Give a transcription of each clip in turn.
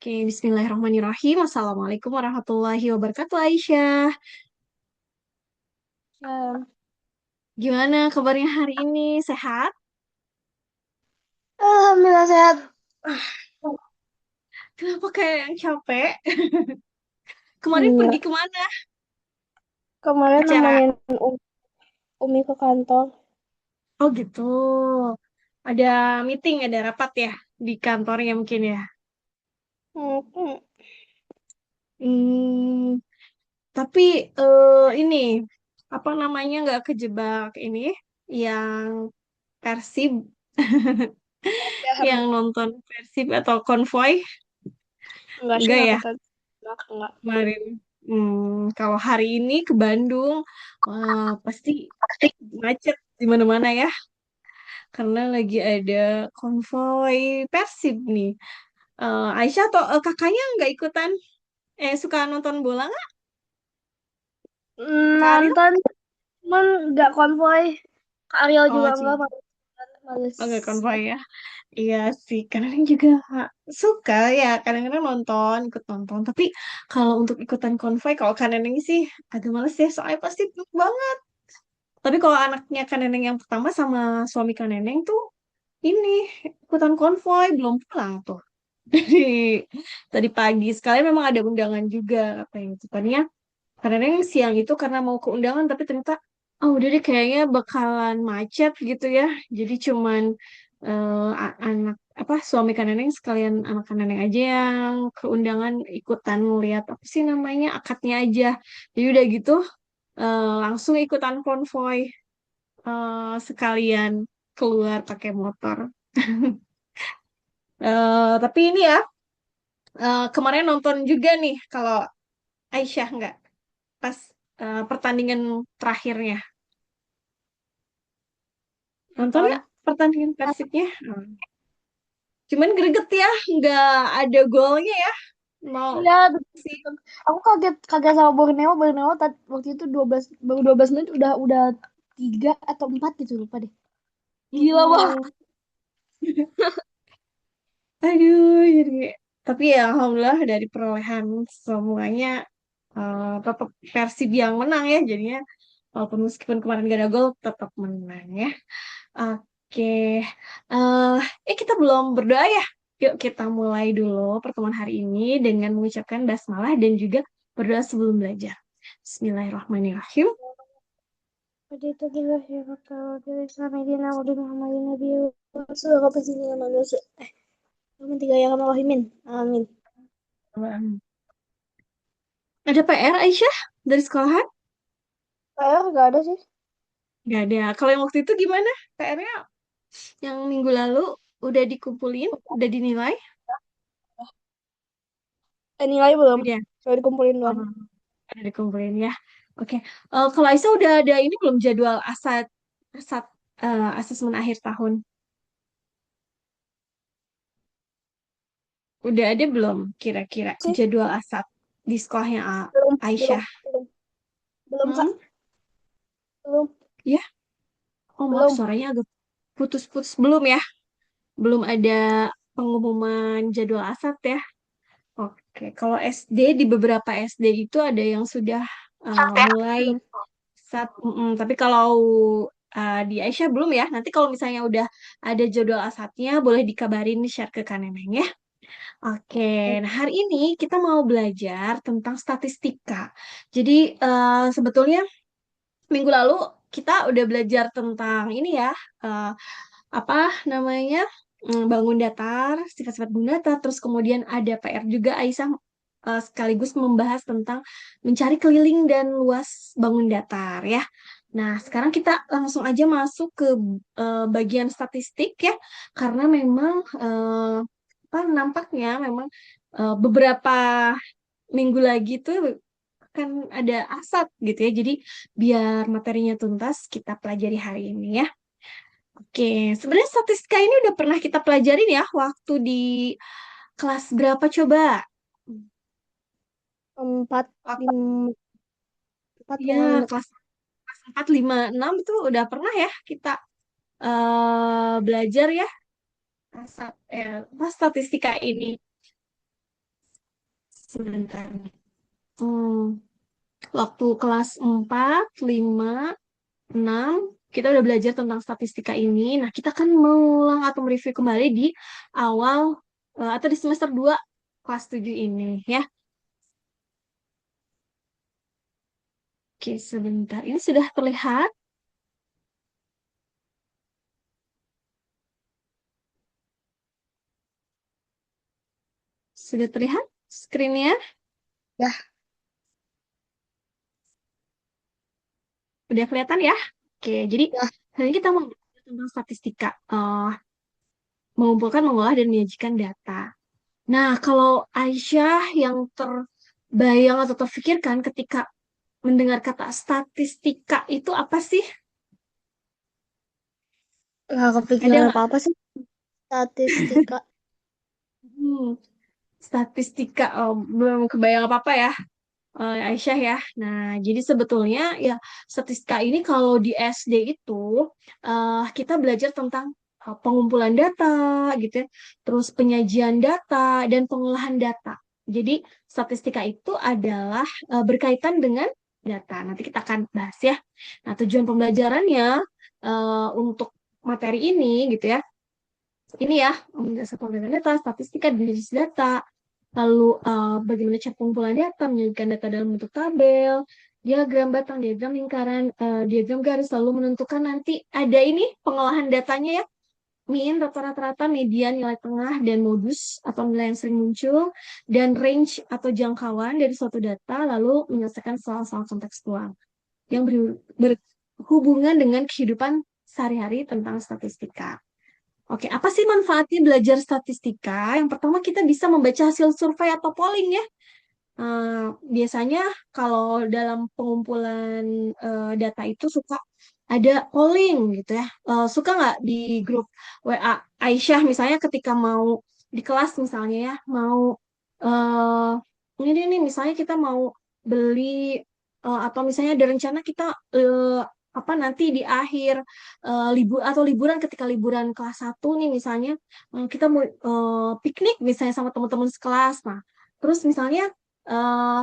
Oke, Bismillahirrahmanirrahim. Assalamualaikum warahmatullahi wabarakatuh, Aisyah. Ya, Gimana kabarnya hari ini? Sehat? Alhamdulillah sehat. Kenapa kayak yang capek? Kemarin Iya, pergi kemana? kemarin Acara. nemenin Umi ke kantor. Oh gitu. Ada meeting, ada rapat ya di kantornya mungkin ya. Hmm, Hmm, tapi ini apa namanya nggak kejebak ini yang Persib, ya, yang nonton Persib atau konvoy? enggak sih, Enggak enggak ya? kata. Enggak. Kemarin. Kalau hari ini ke Bandung, wah, pasti macet di mana-mana ya, karena lagi ada konvoy Persib nih. Aisyah atau kakaknya nggak ikutan? Suka nonton bola nggak? Kak Ariel? Nonton, cuman enggak konvoy. Kak Ariel Oh, juga enggak, males. oh, nggak konvoy ya? Iya sih, kadang juga suka ya, kadang-kadang nonton, ikut nonton. Tapi kalau untuk ikutan konvoy, kalau kanan ini sih agak males ya, soalnya pasti penuh banget. Tapi kalau anaknya Kak Neneng yang pertama sama suami Kak Neneng tuh ini ikutan konvoy belum pulang tuh. Dari tadi pagi sekali memang ada undangan juga katanya itu. Tadinya Kak Neneng siang itu karena mau ke undangan tapi ternyata oh udah deh kayaknya bakalan macet gitu ya. Jadi cuman anak apa suami Kak Neneng sekalian anak Kak Neneng aja yang ke undangan ikutan lihat apa sih namanya akadnya aja. Jadi udah gitu langsung ikutan konvoy sekalian keluar pakai motor. Tapi ini ya, kemarin nonton juga nih kalau Aisyah nggak pas pertandingan terakhirnya. Nonton nggak Nonton. pertandingan Persibnya? Cuman greget ya, nggak ada golnya ya. Mau Iya, sih. aku kaget kaget sama Borneo. Waktu itu 12 baru 12 menit udah 3 atau 4 gitu, lupa deh. Gila banget. Mm-mm. Aduh, jadi tapi ya alhamdulillah dari perolehan semuanya tetap Persib yang menang ya jadinya. Walaupun meskipun kemarin gak ada gol, tetap menang ya. Oke. eh kita belum berdoa ya. Yuk kita mulai dulu pertemuan hari ini dengan mengucapkan basmalah dan juga berdoa sebelum belajar. Bismillahirrahmanirrahim. Jadi itu gila ya kalau dari sana dia udah Muhammadin Nabi Rasul apa sih nama Rasul. Amin tiga ya kamu rahimin. Amin. Ada PR Aisyah dari sekolahan? PR gak ada sih. Gak ada. Kalau yang waktu itu gimana? PR-nya yang minggu lalu udah dikumpulin, udah dinilai? Nilai belum. Udah. Soal dikumpulin doang. Oh, udah dikumpulin ya. Oke. Kalau Aisyah udah ada ini belum jadwal asat asesmen akhir tahun? Udah ada belum kira-kira Sih, jadwal asat di sekolahnya belum, belum, Aisyah? belum, belum Kak. Hmm? Belum, Ya. Oh, maaf belum. suaranya agak putus-putus. Belum ya? Belum ada pengumuman jadwal asat ya? Oke. Kalau SD di beberapa SD itu ada yang sudah mulai Belum. Tapi kalau di Aisyah belum ya. Nanti kalau misalnya udah ada jadwal asatnya, boleh dikabarin share ke Kak Neneng ya. Oke, nah hari ini kita mau belajar tentang statistika. Jadi sebetulnya minggu lalu kita udah belajar tentang ini ya, eh, apa namanya, bangun datar, sifat-sifat bangun datar. Terus kemudian ada PR juga Aisyah sekaligus membahas tentang mencari keliling dan luas bangun datar ya. Nah, sekarang kita langsung aja masuk ke bagian statistik ya, karena memang apa nampaknya memang beberapa minggu lagi tuh akan ada asap gitu ya. Jadi biar materinya tuntas, kita pelajari hari ini ya. Oke, sebenarnya statistika ini udah pernah kita pelajarin ya waktu di kelas berapa coba? Empat, Waktu lima, empat ya lima lima. kelas 4, 5, 6 itu udah pernah ya kita belajar ya apa statistika ini. Sebentar nih. Hmm, waktu kelas 4, 5, 6 kita udah belajar tentang statistika ini. Nah, kita kan mengulang atau mereview kembali di awal atau di semester 2 kelas 7 ini ya. Oke, sebentar. Ini sudah terlihat? Sudah terlihat screen-nya? Ya, Udah kelihatan ya? Oke, jadi ya. hari ini kita mau belajar tentang statistika. Mengumpulkan, mengolah, dan menyajikan data. Nah, kalau Aisyah yang terbayang atau terfikirkan ketika mendengar kata statistika itu apa sih? Nggak Ada kepikiran nggak? apa-apa sih. Statistika. Hmm, statistika, belum kebayang apa-apa ya, Aisyah ya. Nah, jadi sebetulnya ya statistika ini kalau di SD itu kita belajar tentang pengumpulan data gitu ya, terus penyajian data dan pengolahan data. Jadi statistika itu adalah berkaitan dengan data. Nanti kita akan bahas ya. Nah, tujuan pembelajarannya untuk materi ini gitu ya. Ini ya, dasar pengumpulan data, statistika, dan analisis data. Lalu bagaimana cara pengumpulan data, menyajikan data dalam bentuk tabel, diagram batang, diagram lingkaran, diagram garis, lalu menentukan nanti ada ini pengolahan datanya ya, min, rata-rata, median, nilai tengah, dan modus atau nilai yang sering muncul, dan range atau jangkauan dari suatu data, lalu menyelesaikan soal-soal kontekstual yang berhubungan dengan kehidupan sehari-hari tentang statistika. Oke, apa sih manfaatnya belajar statistika? Yang pertama, kita bisa membaca hasil survei atau polling ya. Biasanya kalau dalam pengumpulan data itu suka ada polling gitu ya. Suka nggak di grup WA Aisyah misalnya ketika mau di kelas misalnya ya, mau ini nih misalnya kita mau beli atau misalnya ada rencana kita apa nanti di akhir libur atau liburan ketika liburan kelas 1 nih misalnya kita mau piknik misalnya sama teman-teman sekelas. Nah, terus misalnya eh,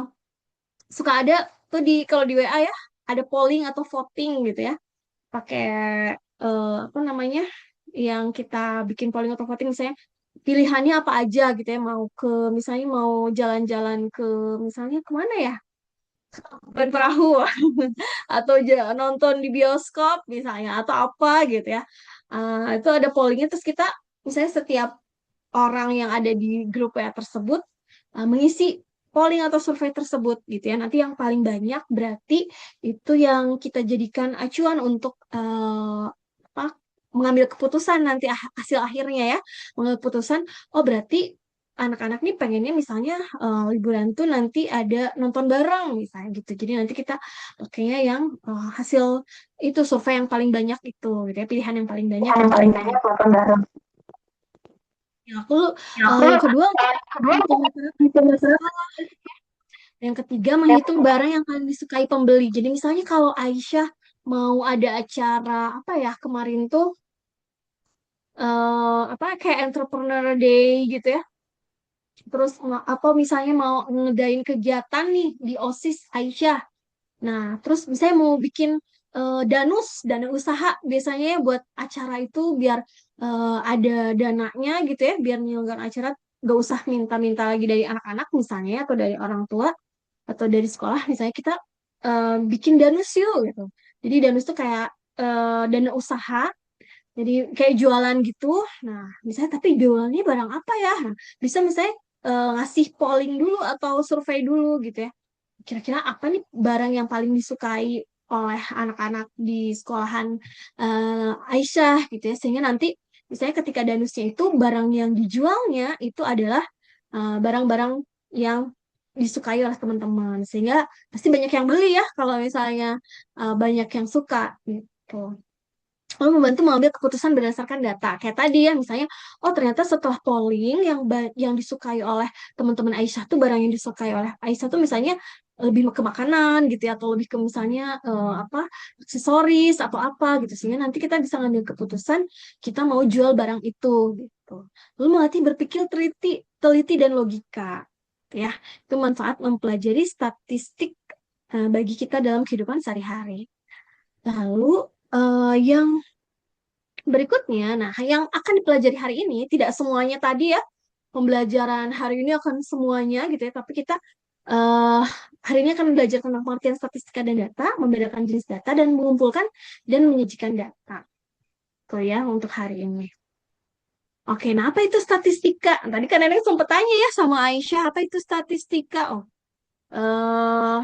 suka ada tuh di kalau di WA ya ada polling atau voting gitu ya pakai apa namanya yang kita bikin polling atau voting misalnya pilihannya apa aja gitu ya mau ke misalnya mau jalan-jalan ke misalnya kemana ya main perahu atau nonton di bioskop misalnya atau apa gitu ya. Itu ada pollingnya terus kita misalnya setiap orang yang ada di grup WA tersebut mengisi polling atau survei tersebut gitu ya. Nanti yang paling banyak berarti itu yang kita jadikan acuan untuk apa, mengambil keputusan nanti hasil akhirnya ya. Mengambil keputusan, oh berarti anak-anak nih pengennya misalnya liburan tuh nanti ada nonton bareng misalnya gitu. Jadi nanti kita pakainya yang hasil itu survei yang paling banyak itu gitu ya. Pilihan yang paling banyak Yang nonton paling bareng. banyak nonton bareng. Ya, aku Ya, aku yang kedua untuk kedua menghitung itu masalah. yang ketiga, menghitung barang yang paling disukai pembeli. Jadi misalnya kalau Aisyah mau ada acara apa ya kemarin tuh apa kayak entrepreneur day gitu ya. Terus apa misalnya mau ngedain kegiatan nih di OSIS Aisyah. Nah, terus misalnya mau bikin danus, dana usaha biasanya ya buat acara itu biar ada dananya gitu ya, biar menyelenggarakan acara gak usah minta-minta lagi dari anak-anak misalnya atau dari orang tua atau dari sekolah misalnya kita bikin danus yuk gitu. Jadi danus tuh kayak dana usaha, jadi kayak jualan gitu. Nah, misalnya tapi jualannya barang apa ya? Nah, bisa misalnya ngasih polling dulu atau survei dulu gitu ya. Kira-kira apa nih barang yang paling disukai oleh anak-anak di sekolahan Aisyah gitu ya. Sehingga nanti misalnya ketika danusnya itu barang yang dijualnya itu adalah barang-barang yang disukai oleh teman-teman sehingga pasti banyak yang beli ya kalau misalnya banyak yang suka gitu. Lalu membantu mengambil keputusan berdasarkan data. Kayak tadi ya misalnya, oh ternyata setelah polling yang disukai oleh teman-teman Aisyah tuh barang yang disukai oleh Aisyah tuh misalnya lebih ke makanan gitu ya atau lebih ke misalnya apa aksesoris atau apa gitu sehingga nanti kita bisa ngambil keputusan kita mau jual barang itu gitu. Lalu melatih berpikir teliti dan logika. ya. Itu manfaat mempelajari statistik bagi kita dalam kehidupan sehari-hari. Lalu yang berikutnya, nah yang akan dipelajari hari ini tidak semuanya tadi ya, pembelajaran hari ini akan semuanya gitu ya, tapi kita eh hari ini akan belajar tentang pengertian statistika dan data, membedakan jenis data dan mengumpulkan dan menyajikan data. Tuh ya untuk hari ini. Oke, nah apa itu statistika? Tadi kan Nenek sempat tanya ya sama Aisyah, apa itu statistika? Oh, eh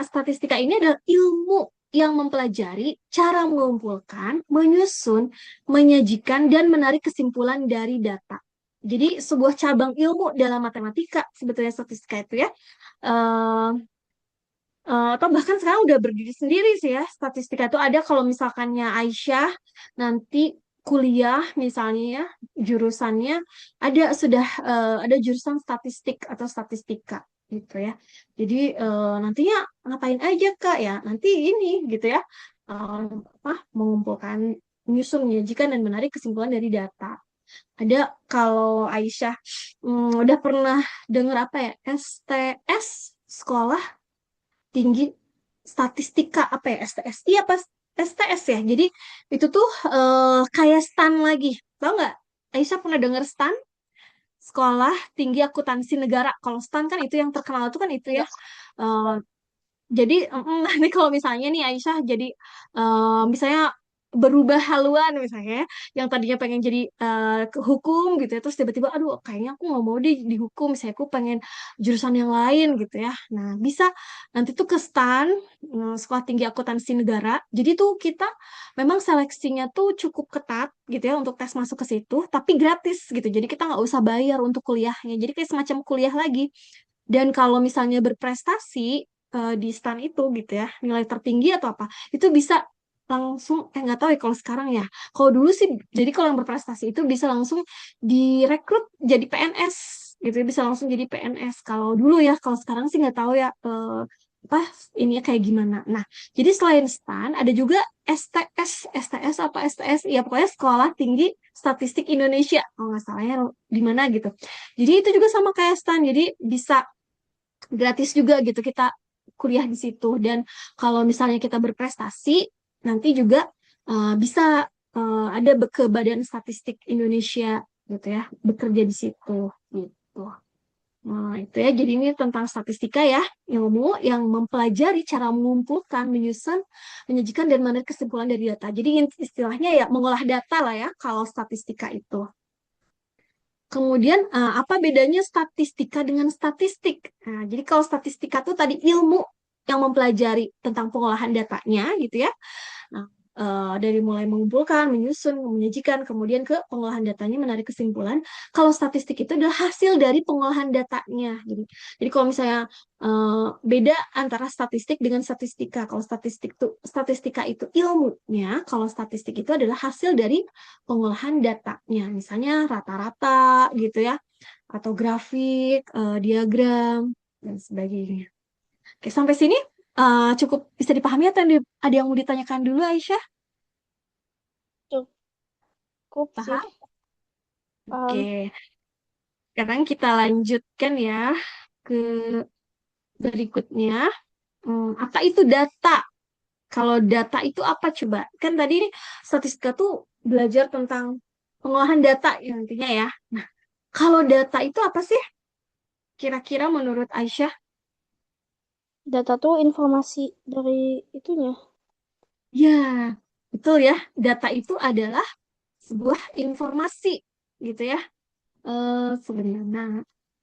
statistika ini adalah ilmu yang mempelajari cara mengumpulkan, menyusun, menyajikan, dan menarik kesimpulan dari data. Jadi sebuah cabang ilmu dalam matematika sebetulnya statistika itu ya. Eh, atau bahkan sekarang udah berdiri sendiri sih ya. Statistika itu ada kalau misalkannya Aisyah nanti kuliah misalnya ya, jurusannya ada jurusan statistik atau statistika gitu ya. Jadi nantinya ngapain aja Kak ya? Nanti ini gitu ya. eh, mengumpulkan, menyusun, menyajikan dan menarik kesimpulan dari data. Ada kalau Aisyah udah pernah dengar apa ya? STS, sekolah tinggi statistika apa ya, STSI apa STS ya. Jadi itu tuh kayak STAN lagi. Tahu nggak? Aisyah pernah dengar STAN? Sekolah Tinggi Akuntansi Negara. Kalau STAN kan itu yang terkenal itu kan itu ya. Enggak. Eh, jadi nanti kalau misalnya nih Aisyah jadi misalnya berubah haluan misalnya, yang tadinya pengen jadi ke hukum gitu ya, terus tiba-tiba aduh kayaknya aku nggak mau dihukum, misalnya aku pengen jurusan yang lain gitu ya. Nah bisa nanti tuh ke STAN, Sekolah Tinggi Akuntansi Negara. Jadi tuh kita memang seleksinya tuh cukup ketat gitu ya untuk tes masuk ke situ, tapi gratis gitu. Jadi kita nggak usah bayar untuk kuliahnya. Jadi kayak semacam kuliah lagi. Dan kalau misalnya berprestasi di STAN itu gitu ya, nilai tertinggi atau apa, itu bisa langsung, nggak tahu ya kalau sekarang ya. Kalau dulu sih, jadi kalau yang berprestasi itu bisa langsung direkrut jadi PNS gitu, ya, bisa langsung jadi PNS. Kalau dulu ya, kalau sekarang sih nggak tahu ya apa ini kayak gimana. Nah, jadi selain STAN ada juga STS apa STS, ya pokoknya Sekolah Tinggi Statistik Indonesia, kalau nggak salah ya di mana gitu. Jadi itu juga sama kayak STAN, jadi bisa gratis juga gitu kita kuliah di situ. Dan kalau misalnya kita berprestasi nanti juga bisa ada ke Badan Statistik Indonesia gitu ya, bekerja di situ gitu. Nah, itu ya. Jadi ini tentang statistika ya, ilmu yang mempelajari cara mengumpulkan, menyusun, menyajikan dan menarik kesimpulan dari data. Jadi istilahnya ya mengolah data lah ya kalau statistika itu. Kemudian apa bedanya statistika dengan statistik? Nah, jadi kalau statistika itu tadi ilmu yang mempelajari tentang pengolahan datanya gitu ya. Nah, dari mulai mengumpulkan, menyusun, menyajikan, kemudian ke pengolahan datanya menarik kesimpulan. Kalau statistik itu adalah hasil dari pengolahan datanya. Jadi kalau misalnya beda antara statistik dengan statistika. Kalau statistika itu ilmunya, kalau statistik itu adalah hasil dari pengolahan datanya. Misalnya rata-rata gitu ya, atau grafik, diagram dan sebagainya. Oke, sampai sini cukup bisa dipahami atau ada yang mau ditanyakan dulu, Aisyah? Cukup sih. Paham? Paham. Oke, sekarang kita lanjutkan ya ke berikutnya. Apa itu data? Kalau data itu apa coba? Kan tadi ini statistika tuh belajar tentang pengolahan data ya, nantinya ya. Nah, kalau data itu apa sih? Kira-kira menurut Aisyah? Data tuh informasi dari itunya. Ya, betul ya. Data itu adalah sebuah informasi gitu ya. Sebenarnya nah,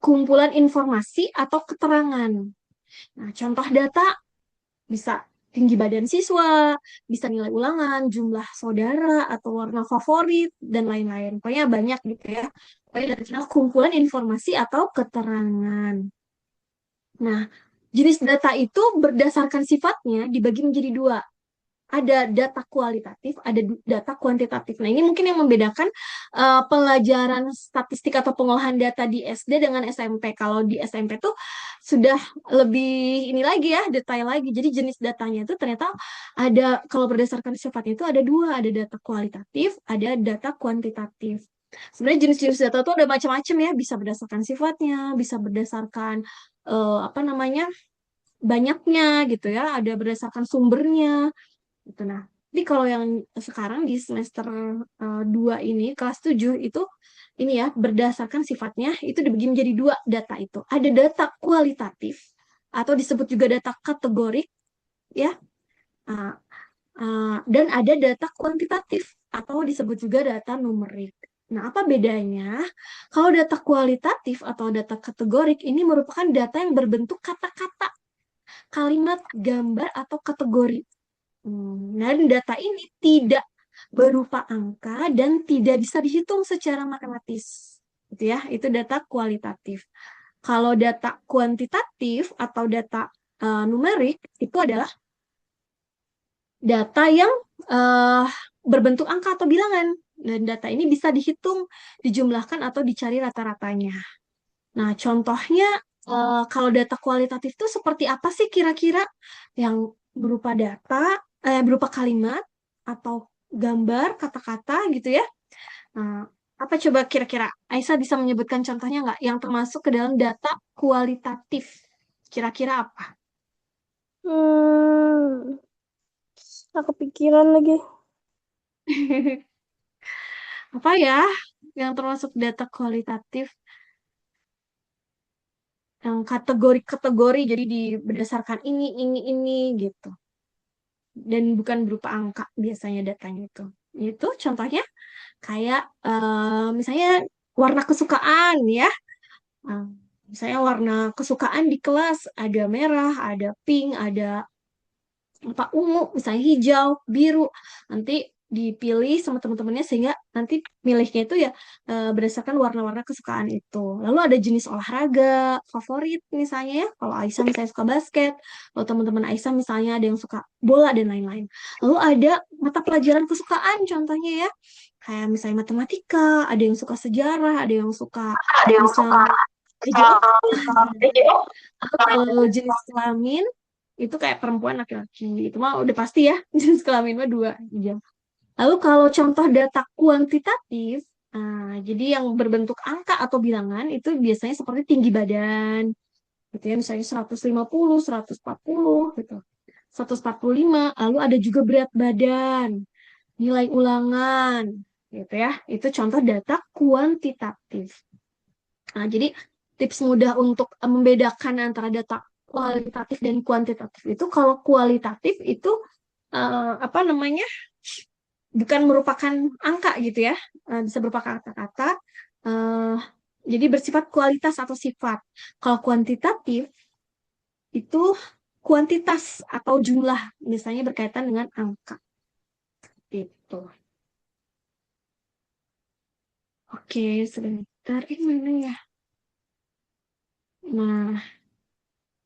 kumpulan informasi atau keterangan. Nah, contoh data bisa tinggi badan siswa, bisa nilai ulangan, jumlah saudara, atau warna favorit, dan lain-lain. Pokoknya banyak gitu ya. Pokoknya dari sana kumpulan informasi atau keterangan. Nah, jenis data itu berdasarkan sifatnya dibagi menjadi dua. Ada data kualitatif, ada data kuantitatif. Nah, ini mungkin yang membedakan pelajaran statistik atau pengolahan data di SD dengan SMP. Kalau di SMP tuh sudah lebih ini lagi ya, detail lagi. Jadi jenis datanya itu ternyata ada, kalau berdasarkan sifatnya itu ada dua, ada data kualitatif, ada data kuantitatif. Sebenarnya jenis-jenis data itu ada macam-macam ya, bisa berdasarkan sifatnya, bisa berdasarkan apa namanya banyaknya gitu ya, ada berdasarkan sumbernya gitu. Nah, tapi kalau yang sekarang di semester 2 ini, kelas 7 itu ini ya, berdasarkan sifatnya itu dibagi menjadi dua data itu. Ada data kualitatif atau disebut juga data kategorik ya. Nah, dan ada data kuantitatif atau disebut juga data numerik. Nah, apa bedanya? Kalau data kualitatif atau data kategorik ini merupakan data yang berbentuk kata-kata, kalimat, gambar, atau kategori. Dan data ini tidak berupa angka dan tidak bisa dihitung secara matematis. Gitu ya, itu data kualitatif. Kalau data kuantitatif atau data numerik itu adalah data yang eh, berbentuk angka atau bilangan. Dan data ini bisa dihitung, dijumlahkan, atau dicari rata-ratanya. Nah, contohnya kalau data kualitatif itu seperti apa sih kira-kira yang berupa data, berupa kalimat, atau gambar, kata-kata gitu ya. Nah, apa coba kira-kira Aisyah bisa menyebutkan contohnya nggak yang termasuk ke dalam data kualitatif? Kira-kira apa? Hmm, aku pikiran lagi. Apa ya yang termasuk data kualitatif? Yang kategori-kategori jadi berdasarkan ini gitu, dan bukan berupa angka biasanya datanya itu contohnya kayak misalnya warna kesukaan ya. Nah, misalnya warna kesukaan di kelas ada merah, ada pink, ada apa ungu, misalnya hijau, biru. Nanti dipilih sama teman-temannya sehingga nanti milihnya itu ya berdasarkan warna-warna kesukaan itu. Lalu ada jenis olahraga favorit misalnya ya. Kalau Aisyah misalnya suka basket, kalau teman-teman Aisyah misalnya ada yang suka bola dan lain-lain. Lalu ada mata pelajaran kesukaan contohnya ya. Kayak misalnya matematika, ada yang suka sejarah, ada yang suka Ada yang suka misalnya PJO. video. Atau kalau jenis kelamin itu kayak perempuan laki-laki itu mah udah pasti ya jenis kelamin mah dua aja. Lalu kalau contoh data kuantitatif, jadi yang berbentuk angka atau bilangan itu biasanya seperti tinggi badan gitu ya, misalnya 150, 140 gitu. 145, lalu ada juga berat badan, nilai ulangan gitu ya. Itu contoh data kuantitatif. Nah, jadi tips mudah untuk membedakan antara data kualitatif dan kuantitatif itu kalau kualitatif itu apa namanya bukan merupakan angka gitu ya, bisa berupa kata-kata, eh, jadi bersifat kualitas atau sifat. Kalau kuantitatif itu kuantitas atau jumlah, misalnya berkaitan dengan angka gitu. Oke, sebentar ini mana ya? Nah,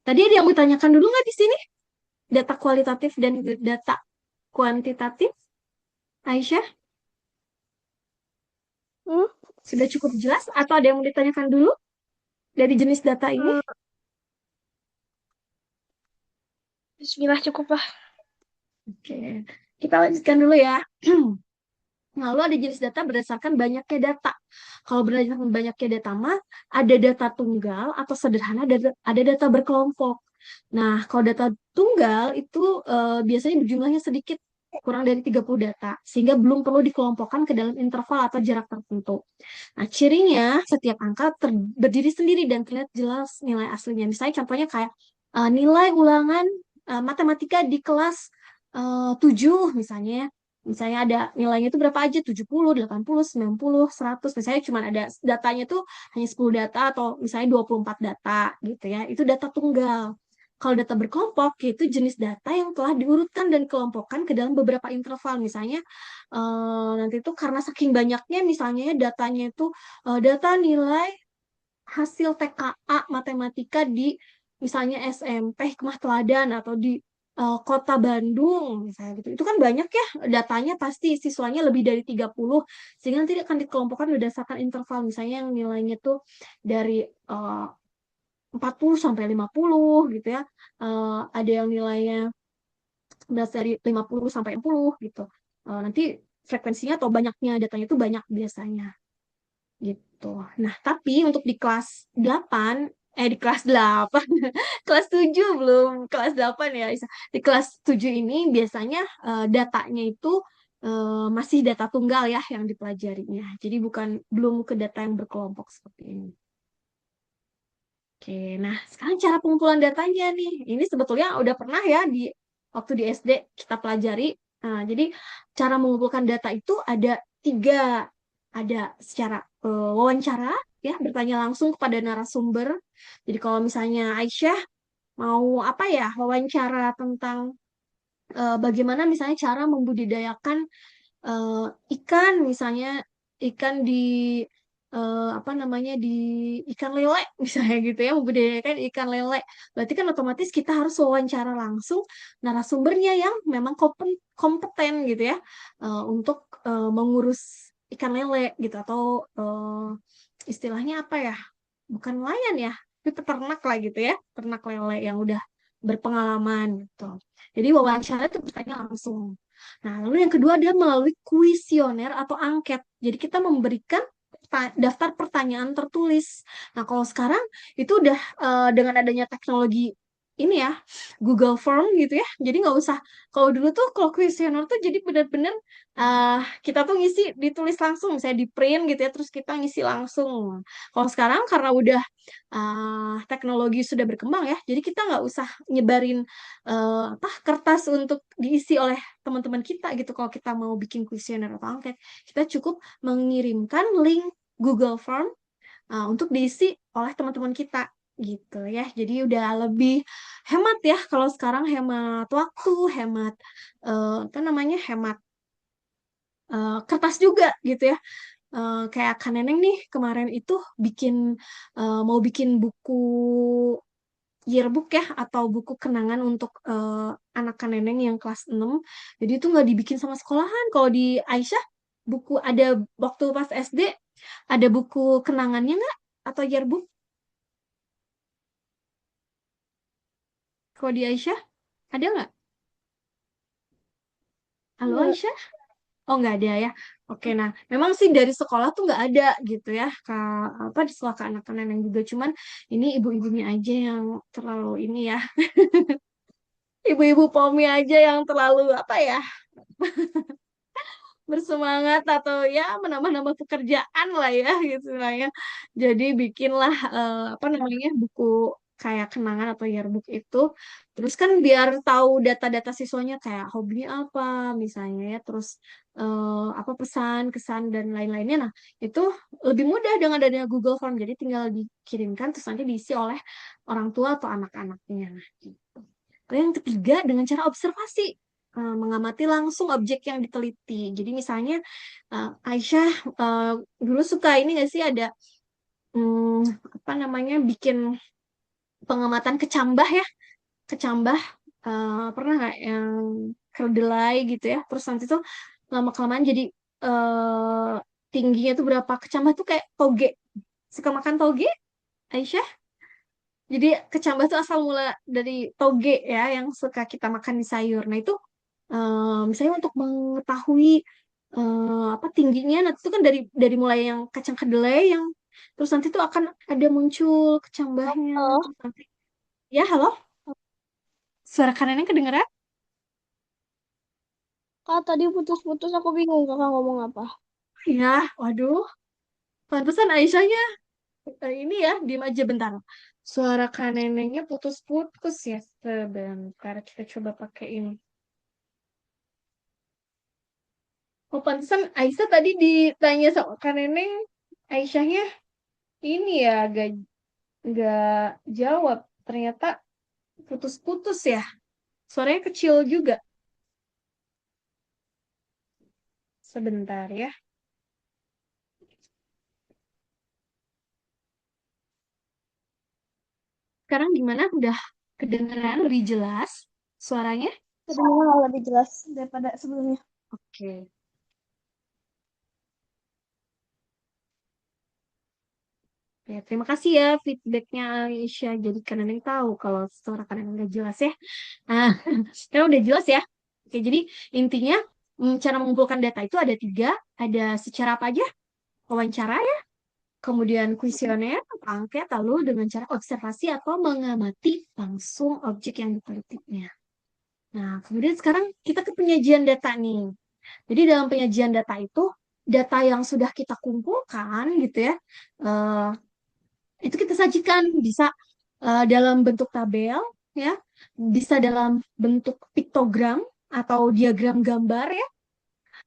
tadi ada yang ditanyakan dulu nggak di sini? Data kualitatif dan data kuantitatif, Aisyah, Hmm? sudah cukup jelas atau ada yang mau ditanyakan dulu dari jenis data ini? Hmm, Bismillah cukup lah. Oke, kita lanjutkan dulu ya. Lalu ada jenis data berdasarkan banyaknya data. Kalau berdasarkan banyaknya data mah ada data tunggal atau sederhana, ada data berkelompok. Nah, kalau data tunggal itu biasanya jumlahnya sedikit, kurang dari 30 data, sehingga belum perlu dikelompokkan ke dalam interval atau jarak tertentu. Nah, cirinya setiap angka berdiri sendiri dan terlihat jelas nilai aslinya. Misalnya contohnya kayak nilai ulangan matematika di kelas 7 misalnya. Misalnya ada nilainya itu berapa aja, 70, 80, 90, 100. Misalnya cuma ada datanya tuh hanya 10 data atau misalnya 24 data gitu ya. Itu data tunggal. Kalau data berkelompok, yaitu jenis data yang telah diurutkan dan dikelompokkan ke dalam beberapa interval. Misalnya nanti itu karena saking banyaknya misalnya ya datanya itu data nilai hasil TKA matematika di misalnya SMP Hikmah Teladan atau di Kota Bandung misalnya gitu. Itu kan banyak ya datanya, pasti siswanya lebih dari 30 sehingga nanti akan dikelompokkan berdasarkan interval misalnya yang nilainya tuh dari 40 sampai 50 gitu ya. Ada yang nilainya dari 50 sampai 60 gitu. Nanti frekuensinya atau banyaknya datanya itu banyak biasanya. gitu. Nah, tapi untuk di kelas 8, di kelas 8, kelas 7 belum, kelas 8 ya, Isa. Di kelas 7 ini biasanya datanya itu masih data tunggal ya yang dipelajarinya. Jadi belum ke data yang berkelompok seperti ini. Oke, nah sekarang cara pengumpulan datanya nih. Ini sebetulnya udah pernah ya waktu di SD kita pelajari. Nah, jadi cara mengumpulkan data itu ada tiga. Ada secara wawancara, ya bertanya langsung kepada narasumber. Jadi kalau misalnya Aisyah mau apa ya wawancara tentang bagaimana misalnya cara membudidayakan eh, ikan misalnya ikan di apa namanya di ikan lele misalnya gitu ya membudidayakan ikan lele berarti kan otomatis kita harus wawancara langsung narasumbernya yang memang kompeten gitu ya untuk mengurus ikan lele gitu atau istilahnya apa ya bukan nelayan ya tapi peternak lah gitu ya ternak lele yang udah berpengalaman gitu jadi wawancara itu bertanya langsung. Nah, lalu yang kedua dia melalui kuesioner atau angket. Jadi kita memberikan daftar pertanyaan tertulis. Nah, kalau sekarang itu udah dengan adanya teknologi ini ya, Google Form gitu ya. Jadi nggak usah, kalau dulu tuh kalau kuesioner tuh jadi benar-benar kita tuh ngisi ditulis langsung, misalnya di print gitu ya, terus kita ngisi langsung. Kalau sekarang karena udah teknologi sudah berkembang ya, jadi kita nggak usah nyebarin apa kertas untuk diisi oleh teman-teman kita gitu kalau kita mau bikin kuesioner atau angket kita cukup mengirimkan link Google Form untuk diisi oleh teman-teman kita gitu ya jadi udah lebih hemat ya kalau sekarang hemat waktu hemat apa namanya hemat kertas juga gitu ya. Kayak Kak Neneng nih kemarin itu bikin mau bikin buku yearbook ya atau buku kenangan untuk anak Kak Neneng yang kelas 6. Jadi itu nggak dibikin sama sekolahan. Kalau di Aisyah buku ada waktu pas SD ada buku kenangannya nggak atau yearbook? Kalau di Aisyah ada nggak? Halo Enggak. Aisyah? Oh nggak ada ya. Oke, nah memang sih dari sekolah tuh nggak ada gitu ya. Apa di sekolah ke anak Kak Neneng juga cuman ini ibu-ibunya aja yang terlalu ini ya. Ibu-ibu POMI aja yang terlalu apa ya bersemangat atau ya menambah-nambah pekerjaan lah ya gitu lah ya. Jadi bikinlah apa namanya buku kayak kenangan atau yearbook itu. Terus kan biar tahu data-data siswanya kayak hobinya apa misalnya ya. Terus apa pesan, kesan dan lain-lainnya. Nah itu lebih mudah dengan adanya Google Form. Jadi tinggal dikirimkan terus nanti diisi oleh orang tua atau anak-anaknya. Nah, gitu. Lalu yang ketiga dengan cara observasi mengamati langsung objek yang diteliti. Jadi misalnya Aisyah dulu suka ini nggak sih ada apa namanya bikin pengamatan kecambah ya, kecambah pernah nggak yang kedelai gitu ya. Terus nanti tuh lama kelamaan jadi eh, tingginya tuh berapa kecambah tuh kayak toge. Suka makan toge, Aisyah? Jadi kecambah tuh asal mula dari toge ya yang suka kita makan di sayur. Nah itu misalnya untuk mengetahui apa tingginya nanti itu kan dari mulai yang kacang kedelai yang terus nanti tuh akan ada muncul kecambahnya Halo. terus nanti ya halo suara kanannya kedengeran Kak, tadi putus-putus aku bingung kakak ngomong apa. ya waduh pantesan Aisyahnya ini ya diem aja bentar suara kanenengnya putus-putus ya sebentar kita coba pakai ini oh pantesan Aisyah tadi ditanya sama kaneneng Aisyahnya ini ya nggak jawab. Ternyata putus-putus ya. Suaranya kecil juga. Sebentar ya. Sekarang gimana? Udah kedengeran lebih jelas suaranya? Kedengaran lebih jelas daripada sebelumnya. Oke. Ya, terima kasih ya feedbacknya Aisyah. Jadi kalian yang tahu kalau suara kalian nggak jelas ya. Nah, sekarang udah jelas ya. Oke, jadi intinya cara mengumpulkan data itu ada tiga. Ada secara apa aja? Wawancara ya. kemudian kuesioner atau angket, lalu dengan cara observasi atau mengamati langsung objek yang ditelitinya. Nah, kemudian sekarang kita ke penyajian data nih. Jadi dalam penyajian data itu, data yang sudah kita kumpulkan gitu ya, eh, itu kita sajikan bisa dalam bentuk tabel ya, bisa dalam bentuk piktogram atau diagram gambar ya,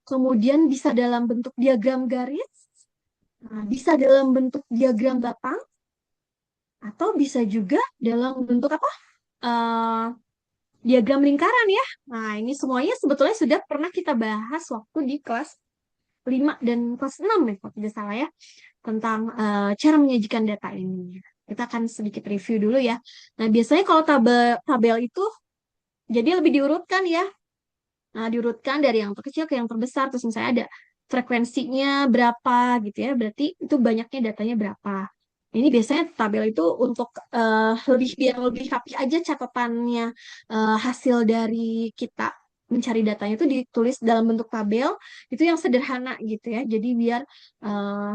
kemudian bisa dalam bentuk diagram garis, bisa dalam bentuk diagram batang, atau bisa juga dalam bentuk apa? Eh, diagram lingkaran ya. Nah, ini semuanya sebetulnya sudah pernah kita bahas waktu di kelas 5 dan kelas 6 ya, kalau tidak salah ya, tentang cara menyajikan data ini. Kita akan sedikit review dulu ya. Nah, biasanya kalau tabel tabel itu jadi lebih diurutkan ya. Nah, diurutkan dari yang terkecil ke yang terbesar. Terus misalnya ada frekuensinya berapa gitu ya. Berarti itu banyaknya datanya berapa. Ini biasanya tabel itu untuk lebih biar lebih rapi aja catatannya, hasil dari kita mencari datanya itu ditulis dalam bentuk tabel itu yang sederhana gitu ya. Jadi biar eh,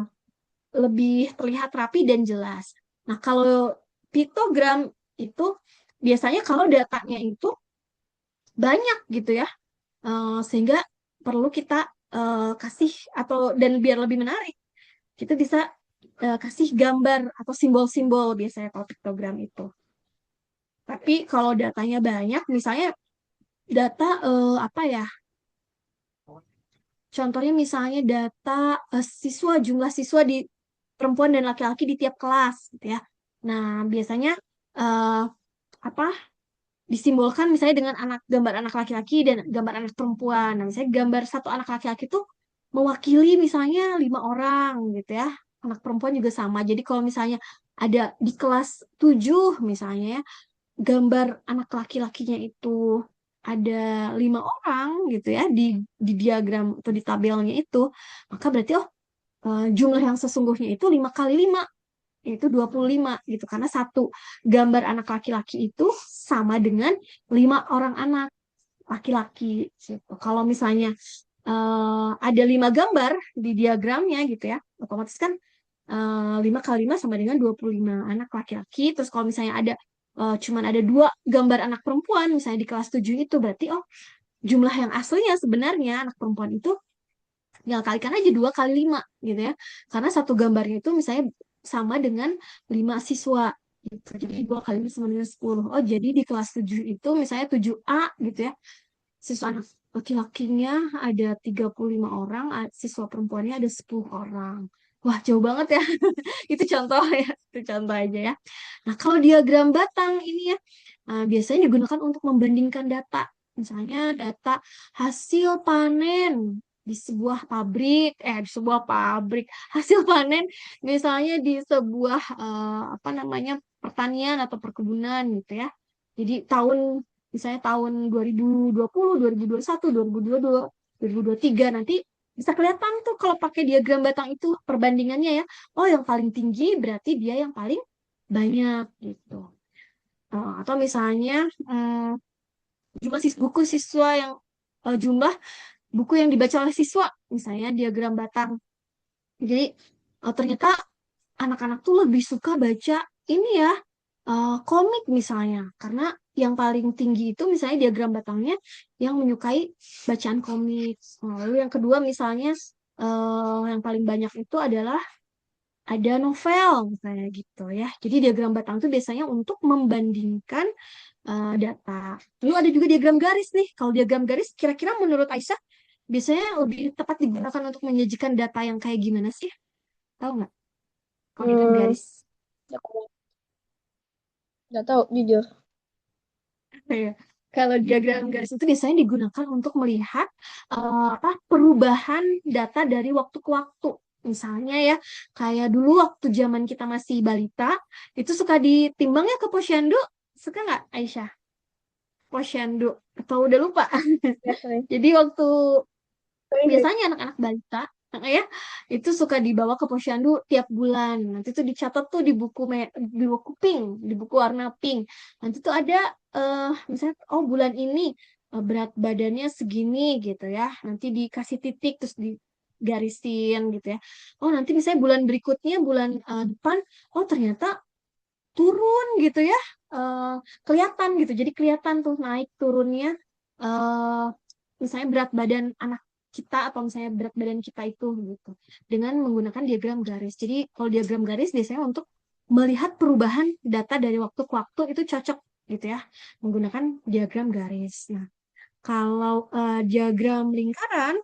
lebih terlihat rapi dan jelas. Nah, kalau piktogram itu biasanya kalau datanya itu banyak gitu ya, sehingga perlu kita kasih atau dan biar lebih menarik, kita bisa kasih gambar atau simbol-simbol biasanya kalau piktogram itu. Tapi kalau datanya banyak, misalnya data apa ya? Contohnya misalnya data siswa, jumlah siswa di perempuan dan laki-laki di tiap kelas gitu ya. Nah, biasanya eh, apa disimbolkan misalnya dengan gambar anak laki-laki dan gambar anak perempuan. Nah, misalnya gambar satu anak laki-laki itu mewakili misalnya 5 orang gitu ya. Anak perempuan juga sama. Jadi kalau misalnya ada di kelas 7 misalnya ya, gambar anak laki-lakinya itu ada 5 orang gitu ya di diagram atau di tabelnya itu, maka berarti jumlah yang sesungguhnya itu 5 kali 5, yaitu 25 gitu. Karena satu gambar anak laki-laki itu sama dengan 5 orang anak laki-laki gitu. Kalau misalnya ada 5 gambar di diagramnya gitu ya, otomatis kan 5 kali 5 sama dengan 25 anak laki-laki. Terus kalau misalnya ada cuman ada 2 gambar anak perempuan, misalnya di kelas 7 itu, berarti jumlah yang aslinya sebenarnya anak perempuan itu tinggal kalikan aja 2 kali 5 gitu ya. Karena satu gambarnya itu misalnya sama dengan 5 siswa gitu. Jadi 2 kali 5 sama dengan 10. Oh, jadi di kelas 7 itu misalnya 7A gitu ya. Siswa anak laki-lakinya ada 35 orang, siswa perempuannya ada 10 orang. Wah, jauh banget ya. Itu contoh ya, itu contoh aja ya. Nah, kalau diagram batang ini ya, biasanya digunakan untuk membandingkan data. Misalnya data hasil panen di sebuah pabrik, hasil panen misalnya di sebuah apa namanya pertanian atau perkebunan gitu ya. Jadi misalnya tahun 2020, 2021, 2022, 2023 nanti bisa kelihatan tuh kalau pakai diagram batang itu perbandingannya ya. Oh, yang paling tinggi berarti dia yang paling banyak gitu. Atau misalnya jumlah buku siswa yang jumlah buku yang dibaca oleh siswa, misalnya diagram batang. Jadi ternyata anak-anak tuh lebih suka baca ini ya, komik misalnya, karena yang paling tinggi itu misalnya diagram batangnya yang menyukai bacaan komik. Lalu yang kedua misalnya yang paling banyak itu adalah ada novel misalnya gitu ya. Jadi diagram batang itu biasanya untuk membandingkan data. Lalu ada juga diagram garis nih. Kalau diagram garis kira-kira menurut Aisyah biasanya lebih tepat digunakan untuk menyajikan data yang kayak gimana sih? Tahu nggak? Kalau diagram Hmm, garis. aku nggak tahu jujur. Ya. Kalau diagram garis itu biasanya digunakan untuk melihat apa perubahan data dari waktu ke waktu. Misalnya ya, kayak dulu waktu zaman kita masih balita, itu suka ditimbangnya ke posyandu. Suka nggak Aisyah? Posyandu. Atau udah lupa? Ya, sering. Jadi waktu Sering sih. biasanya anak-anak balita ya itu suka dibawa ke posyandu tiap bulan. Nanti tuh dicatat tuh di buku pink, di buku warna pink. Nanti tuh ada misalnya oh bulan ini berat badannya segini gitu ya. Nanti dikasih titik terus garisin gitu ya. Oh, nanti misalnya bulan berikutnya, bulan depan, oh ternyata turun gitu ya. Eh, Kelihatan gitu. Jadi kelihatan tuh naik turunnya eh misalnya berat badan anak kita atau misalnya berat badan kita itu gitu. Dengan menggunakan diagram garis. Jadi kalau diagram garis biasanya untuk melihat perubahan data dari waktu ke waktu itu cocok gitu ya menggunakan diagram garis. Nah, kalau diagram lingkaran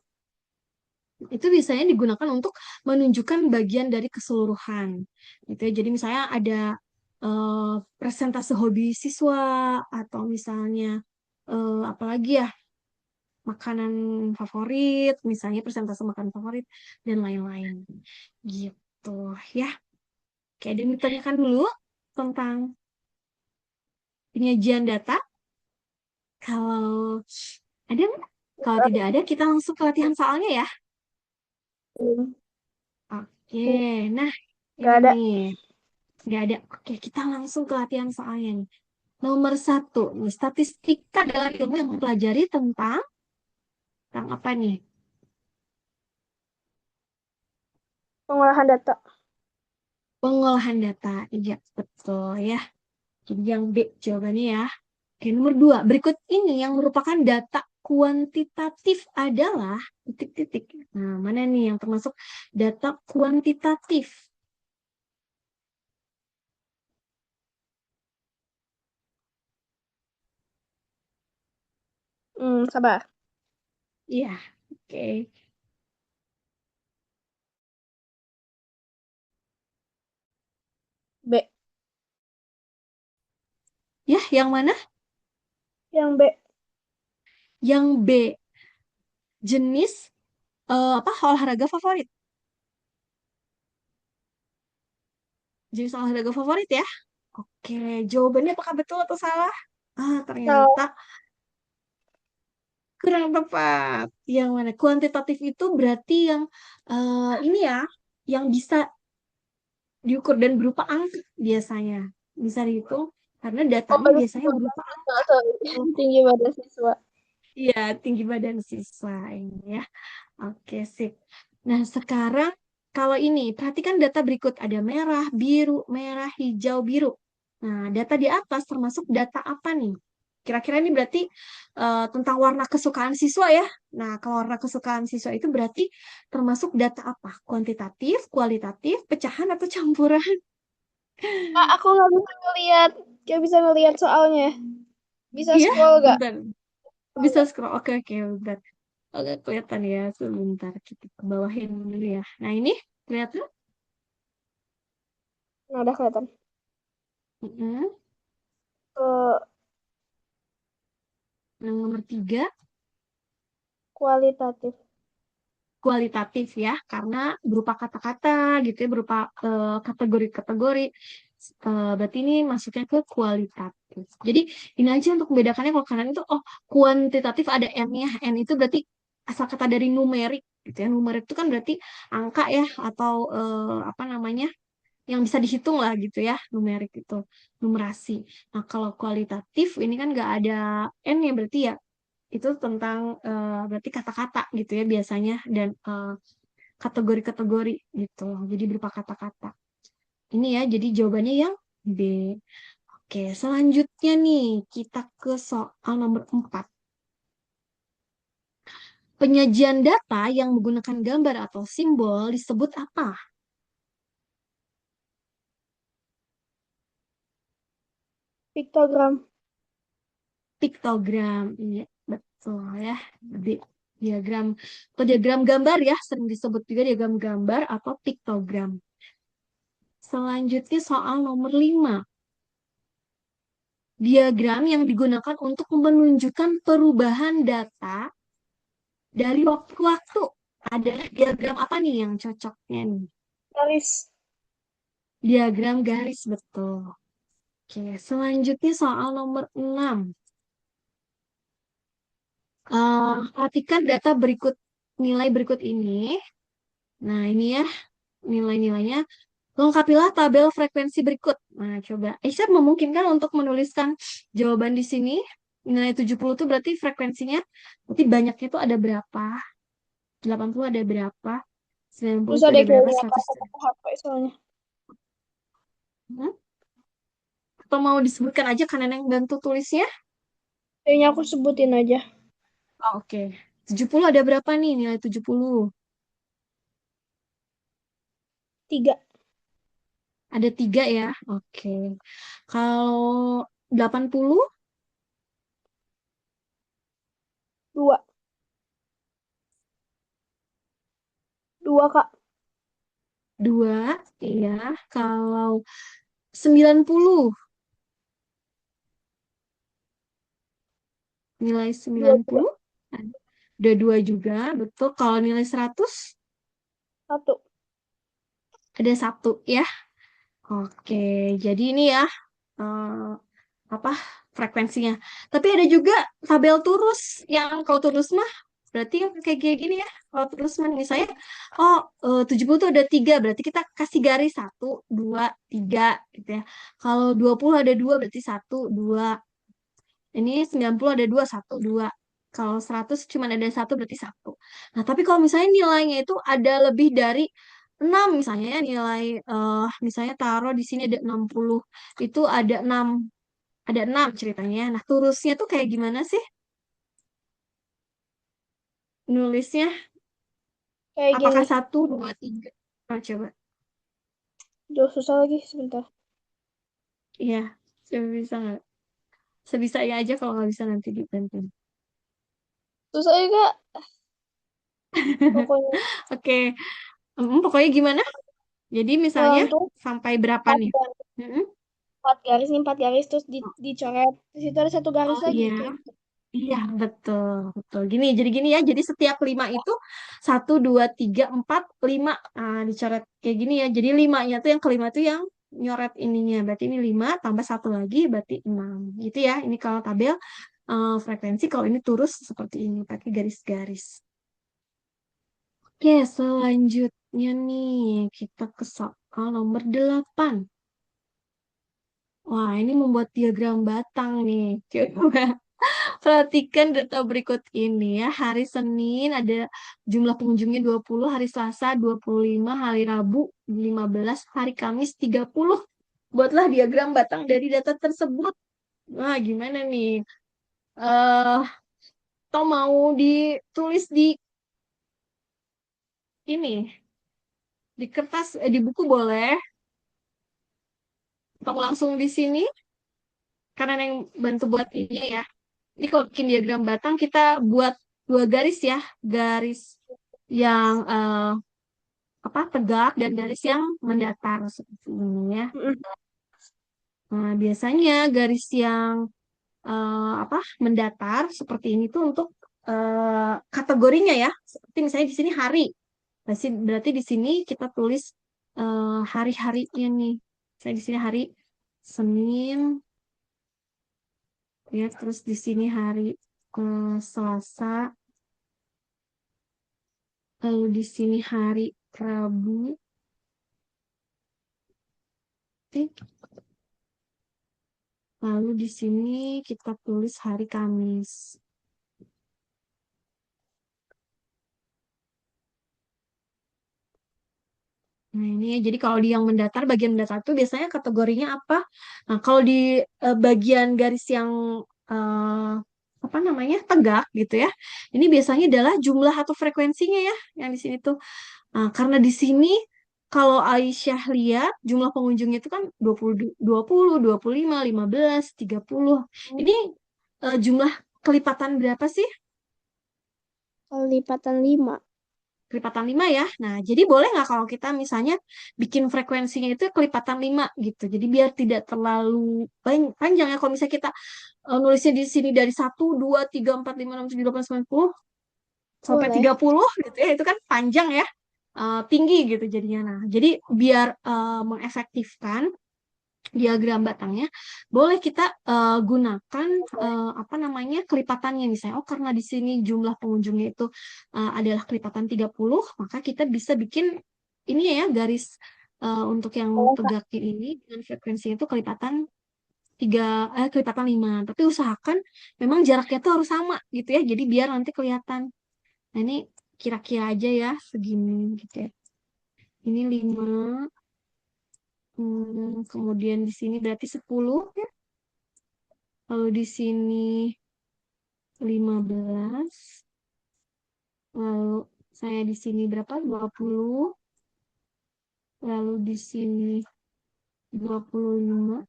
itu biasanya digunakan untuk menunjukkan bagian dari keseluruhan gitu ya. Jadi misalnya ada presentase hobi siswa atau misalnya apalagi ya makanan favorit, misalnya presentase makanan favorit dan lain-lain gitu ya. Oke, ada yang ditanyakan dulu tentang penyajian data. Kalau ada nggak? Kalau tidak ada, kita langsung ke latihan soalnya ya. Belum. Oke, nah Gak ini ada. nih. Nggak ada. Oke, kita langsung ke latihan soalnya nih. Nomor satu, nih, statistika adalah ilmu yang mempelajari tentang apa nih? Pengolahan data. Pengolahan data. Iya, betul ya. Jadi yang B jawabannya ya. Oke, nomor dua. Berikut ini yang merupakan data kuantitatif adalah titik-titik. Nah, mana nih yang termasuk data kuantitatif? Sabar. Iya, oke. B. Ya, yang mana? Yang B. Yang B. Jenis apa olahraga favorit? Jenis olahraga favorit ya? Oke, jawabannya apakah betul atau salah? Ah, ternyata Salah. kurang tepat. Yang mana? Kuantitatif itu berarti yang ini ya, yang bisa diukur dan berupa angka biasanya. Bisa dihitung karena Oh, datanya biasanya berupa angka. sorry. Kalau Tinggi badan siswa. iya, tinggi badan siswa ini ya. Oke, sip. Nah, sekarang kalau ini, perhatikan data berikut. Ada merah, hijau, biru. Nah, data di atas termasuk data apa nih? Kira-kira ini berarti tentang warna kesukaan siswa ya. Nah, kalau warna kesukaan siswa itu berarti termasuk data apa? Kuantitatif, kualitatif, pecahan, atau campuran? Kak, aku nggak bisa ngeliat. Gak bisa ngeliat soalnya. Bisa Iya, scroll gak? bentar. Bisa scroll. Oke, oke, bentar. Oke, kelihatan ya. Sebentar, kita ke bawahin dulu ya. Nah, ini kelihatan? Nah, udah kelihatan. Mm-mm. Ke Yang nomor tiga, kualitatif. kualitatif ya, karena berupa kata-kata gitu ya, berupa kategori-kategori. Berarti ini masuknya ke kualitatif. Jadi ini aja untuk membedakannya kalau kanan itu, oh kuantitatif ada N-nya. N itu berarti asal kata dari numerik gitu ya. Numerik itu kan berarti angka ya, atau apa namanya, yang bisa dihitung lah gitu ya, numerik itu, numerasi. Nah kalau kualitatif ini kan nggak ada N-nya, berarti ya itu tentang berarti kata-kata gitu ya biasanya dan kategori-kategori gitu. Jadi berupa kata-kata. Ini ya, jadi jawabannya yang B. Oke, selanjutnya nih kita ke soal nomor 4. Penyajian data yang menggunakan gambar atau simbol disebut apa? Piktogram. Piktogram. Iya, betul ya. D. Diagram atau diagram gambar ya, sering disebut juga diagram gambar atau piktogram. Selanjutnya soal nomor 5. Diagram yang digunakan untuk menunjukkan perubahan data dari waktu ke waktu adalah diagram apa nih yang cocoknya nih? Garis. Diagram garis, betul. Oke, selanjutnya soal nomor 6. Perhatikan data berikut, nilai berikut ini. Nah, ini ya nilai-nilainya. Lengkapilah tabel frekuensi berikut. Nah, coba. Aisyah memungkinkan untuk menuliskan jawaban di sini. Nilai 70 itu berarti frekuensinya, berarti banyaknya itu ada berapa? 80 ada berapa? 90 itu Susah deh ada berapa? kayaknya apa 100 aku pakai HP soalnya. Hmm? Atau mau disebutkan aja kan Neneng bantu tulisnya? Kayaknya aku sebutin aja. Oh, oke. 70 ada berapa nih nilai 70? 3, Ada 3 ya? Oke. Kalau 80 2, 2 Kak. 2 iya. Kalau 90 nilai 2, 2, 90 ada 2 juga, betul. Kalau nilai 100 1. ada 1 ya. Oke, jadi ini ya eh, apa frekuensinya. Tapi ada juga tabel turus yang kalau turus mah berarti yang kayak gini ya. Kalau turus mah misalnya 70 tuh ada 3 berarti kita kasih garis 1, 2, 3 gitu ya. Kalau 20 ada 2 berarti 1, 2. Ini 90 ada 2 1, 2. Kalau 100 cuma ada 1 berarti 1. Nah, tapi kalau misalnya nilainya itu ada lebih dari 6 misalnya ya nilai misalnya taruh di sini ada 60 itu ada enam ceritanya. Nah, turusnya tuh kayak gimana sih nulisnya? Kayak Apakah gini. 1, 2, 3? Oh, coba. Duh, susah lagi sebentar. Iya, coba bisa nggak? Sebisanya aja kalau nggak bisa nanti dibantu. Susah ya Kak. Pokoknya Oke, pokoknya gimana? Jadi misalnya tuh sampai berapa 4 nih? garis, Mm-mm. 4 garis nih, 4 garis terus dicoret. Di situ ada satu garis Oh lagi iya, kayak gitu. iya betul, betul. Jadi gini ya. Jadi setiap 5 itu 1, 2, 3, 4, 5 dicoret kayak gini ya. Jadi limanya tuh yang kelima tuh yang nyoret ininya. Berarti ini 5 tambah satu lagi berarti 6. Gitu ya. Ini kalau tabel frekuensi. Kalau ini turus seperti ini pakai garis-garis. Oke, selanjutnya nih kita ke soal nomor 8. Wah, ini membuat diagram batang nih. Coba. Perhatikan data berikut ini ya. Hari Senin ada jumlah pengunjungnya 20, hari Selasa 25, hari Rabu 15, hari Kamis 30. Buatlah diagram batang dari data tersebut. Wah, gimana nih? Eh, atau mau ditulis di ini, di kertas, di buku boleh. Atau langsung di sini, karena yang bantu buat ini ya. Ini kalau bikin diagram batang, kita buat dua garis ya. Garis yang tegak dan garis yang mendatar seperti ini ya. Mm-mm. Nah, biasanya garis yang mendatar seperti ini tuh untuk kategorinya ya. Seperti misalnya di sini hari. Berarti di sini kita tulis hari-harinya nih. Saya di sini hari Senin ya, terus di sini hari Selasa, lalu di sini hari Rabu, lalu di sini kita tulis hari Kamis. Nah, ini ya, jadi kalau di yang mendatar, bagian mendatar itu biasanya kategorinya apa? Nah, kalau di bagian garis yang eh, apa namanya tegak gitu ya, ini biasanya adalah jumlah atau frekuensinya ya, yang di sini tuh. Nah, karena di sini kalau Aisyah lihat jumlah pengunjungnya itu kan 20, 20, 25, 15, 30. Ini jumlah kelipatan berapa sih? Lipatan 5. Kelipatan 5 ya. Nah, jadi boleh nggak kalau kita misalnya bikin frekuensinya itu kelipatan 5 gitu. Jadi biar tidak terlalu panjang ya. Kalau misalnya kita nulisnya di sini dari 1, 2, 3, 4, 5, 6, 7, 8, 9, 10 sampai Boleh. 30 gitu ya. Itu kan panjang ya. Tinggi gitu jadinya. Nah, jadi biar mengefektifkan diagram batangnya, boleh kita gunakan apa namanya kelipatannya misalnya. Oh, karena di sini jumlah pengunjungnya itu adalah kelipatan 30, maka kita bisa bikin ini ya garis untuk yang Boleh, Kak. tegaknya ini dengan frekuensinya itu kelipatan kelipatan 5. Tapi usahakan memang jaraknya itu harus sama gitu ya. Jadi biar nanti kelihatan. Nah, ini kira-kira aja ya segini gitu ya. Ini 5, kemudian di sini berarti 10 ya. Lalu di sini 15, lalu saya di sini berapa? 20, lalu di sini 25,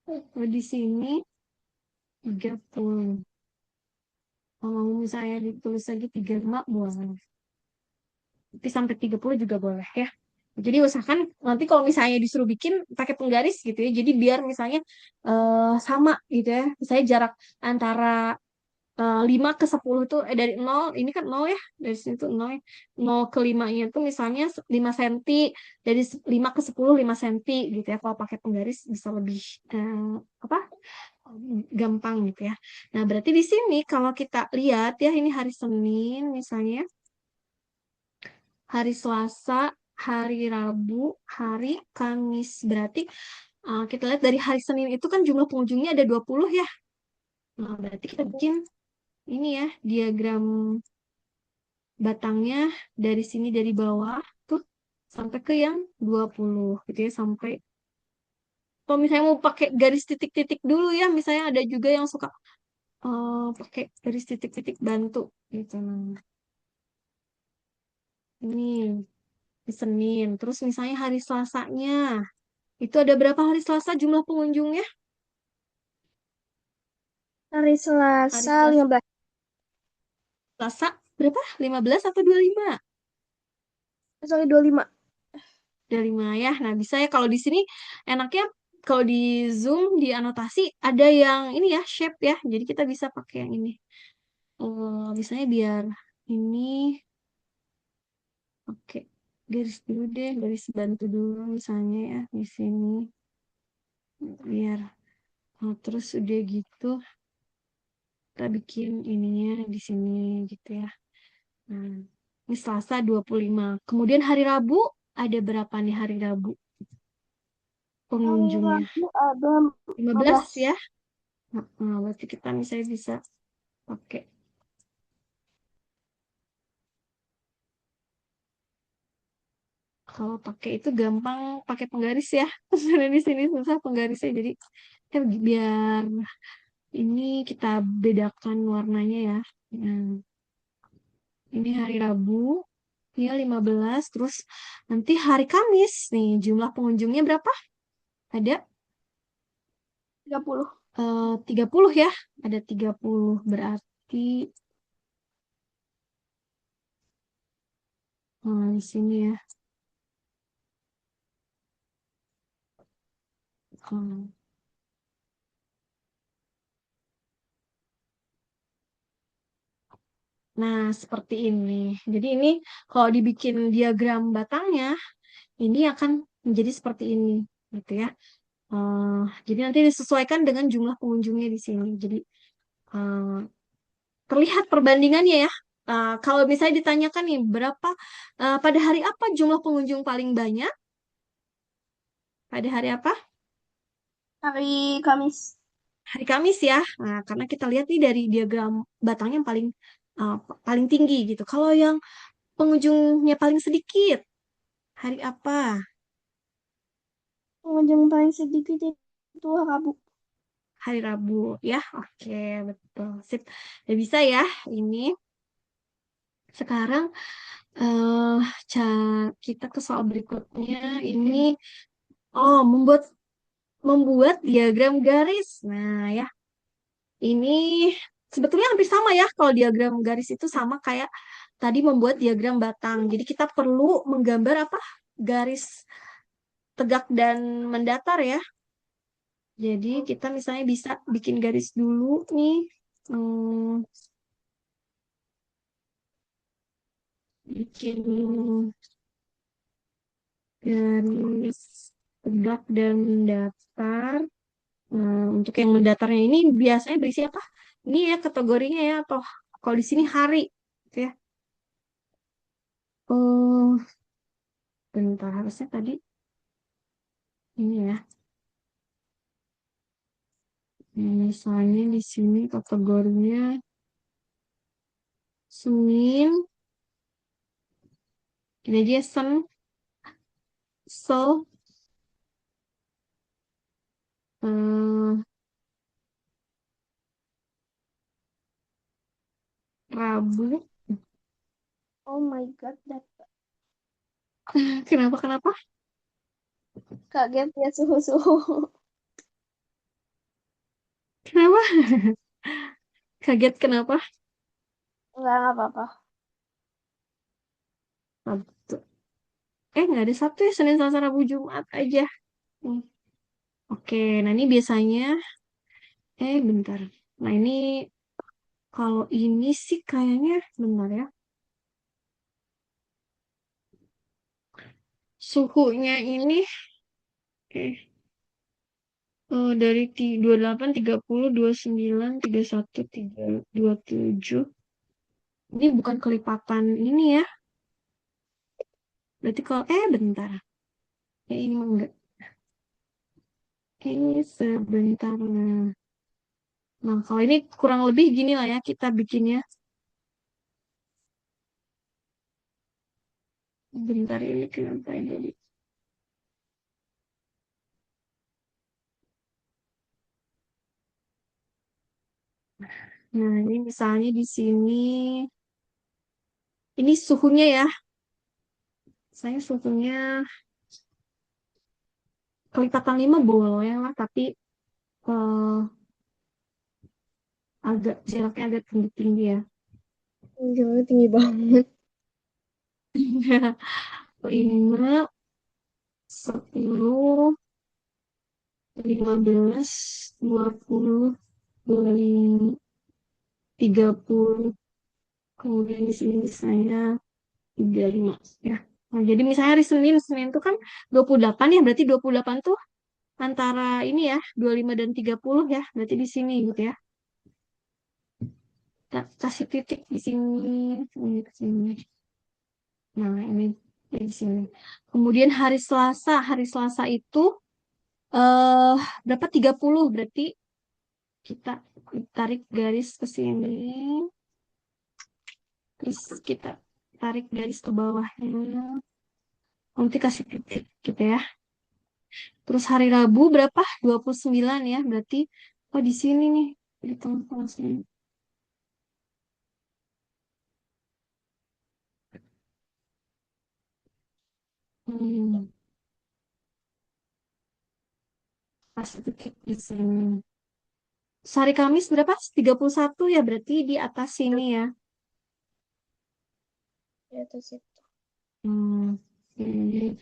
lalu di sini 30. Kalau mau misalnya ditulis lagi 35 boleh. Tapi sampai 30 juga boleh ya. Jadi usahakan nanti kalau misalnya disuruh bikin pakai penggaris gitu ya. Jadi biar misalnya sama gitu ya. Misalnya jarak antara 5 ke 10 tuh dari 0 ini kan 0 ya. Dari sini tuh 0 ya. 0 ke 5-nya tuh misalnya 5 cm, dari 5 ke 10 5 cm gitu ya. Kalau pakai penggaris bisa lebih apa? Gampang gitu ya. Nah, berarti di sini kalau kita lihat ya ini hari Senin misalnya, hari Selasa, hari Rabu, hari Kamis. Berarti kita lihat dari hari Senin itu kan jumlah pengunjungnya ada 20 ya. Nah, berarti kita bikin ini ya, diagram batangnya dari sini dari bawah tuh sampai ke yang 20 gitu ya, sampai kalau misalnya mau pakai garis titik-titik dulu ya, misalnya ada juga yang suka pakai garis titik-titik bantu gitu. Nah, ini di Senin. Terus misalnya hari Selasanya, itu ada berapa hari Selasa jumlah pengunjungnya? Hari Hari Selasa Selasa 15. Selasa berapa? 15 atau 25? Sorry 25. 25 ya. Nah, bisa ya kalau di sini enaknya kalau di Zoom di anotasi ada yang ini ya, shape ya. Jadi kita bisa pakai yang ini. Misalnya biar ini oke. Garis dulu deh, garis bantu dulu misalnya ya di sini. Biar terus udah gitu kita bikin ininya di sini gitu ya. Nah, ini Selasa 25. Kemudian hari Rabu ada berapa nih hari Rabu Hari pengunjungnya? Rabu ada 15 15. ya. Nah, berarti kita misalnya bisa pakai kalau pakai itu gampang pakai penggaris ya. Karena di sini susah penggarisnya. Jadi biar ini kita bedakan warnanya ya. Nah, ini hari Rabu, ya 15. Terus nanti hari Kamis nih jumlah pengunjungnya berapa? Ada 30. 30 ya. Ada 30 berarti di sini ya. Hmm. Nah, seperti ini. Jadi ini kalau dibikin diagram batangnya, ini akan menjadi seperti ini, gitu ya. Eh, jadi nanti disesuaikan dengan jumlah pengunjungnya di sini. Jadi eh, terlihat perbandingannya ya. Kalau misalnya ditanyakan nih, berapa pada hari apa jumlah pengunjung paling banyak? Pada hari apa? Hari Kamis. Hari Kamis ya. Nah, karena kita lihat nih dari diagram batangnya yang paling tinggi gitu. Kalau yang pengunjungnya paling sedikit, hari apa? Pengunjung paling sedikit itu Rabu. Hari Rabu ya. Oke, betul. Sip. Ya bisa ya ini. Sekarang eh kita ke soal berikutnya. Ini membuat membuat diagram garis. Nah, ya. Ini sebetulnya hampir sama ya kalau diagram garis itu sama kayak tadi membuat diagram batang. Jadi kita perlu menggambar apa? Garis tegak dan mendatar ya. Jadi kita misalnya bisa bikin garis dulu nih. Hmm, bikin garis tegak dan mendatar. Nah, untuk yang mendatarnya ini biasanya berisi apa? Ini ya kategorinya ya atau kalau di sini hari gitu ya. Oh, bentar harusnya tadi ini ya. Misalnya di sini kategorinya Senin, ini aja sen, sel, eh, Rabu. Oh my God, Kenapa, kenapa? kaget ya suhu-suhu. Kenapa? Kaget kenapa? Enggak apa-apa. Sabtu. Nggak ada Sabtu ya, Senin, Selasa, Rabu, Jumat aja. Hmm. Oke, nah ini biasanya, bentar. Nah ini, kalau ini sih kayaknya, bentar ya. Suhunya ini, eh, dari 28, 30, 29, 31, 27. Ini bukan kelipatan ini ya. Berarti kalau, bentar. Ini mah enggak. Ini sebentar. Nah, kalau ini kurang lebih gini lah ya kita bikinnya. Bentar ini kenapa jadi. Nah, ini misalnya di sini. Ini suhunya ya. Saya suhunya kelipatan 5 boleh lah. Tapi eh, agak jaraknya agak tinggi-tinggi ya. Jaraknya tinggi banget. 5, 10, 15, 20, 25, 30. Kemudian di sini saya 35 ya. Nah, jadi misalnya hari Senin, Senin itu kan 28 ya, berarti 28 tuh antara ini ya, 25 dan 30 ya, berarti di sini gitu ya. Kita kasih titik di sini, ini ke sini. Nah, ini di sini. Kemudian hari Selasa itu eh berapa? 30 berarti kita tarik garis ke sini, terus kita tarik garis ke bawahnya. Nanti kasih titik gitu ya. Terus hari Rabu berapa? 29 ya. Berarti di sini nih di tengah-tengah sini. Hmm, kasih titik di sini. Terus hari Kamis berapa? 31 ya. Berarti di atas sini ya. Di atas itu. Hmm, ini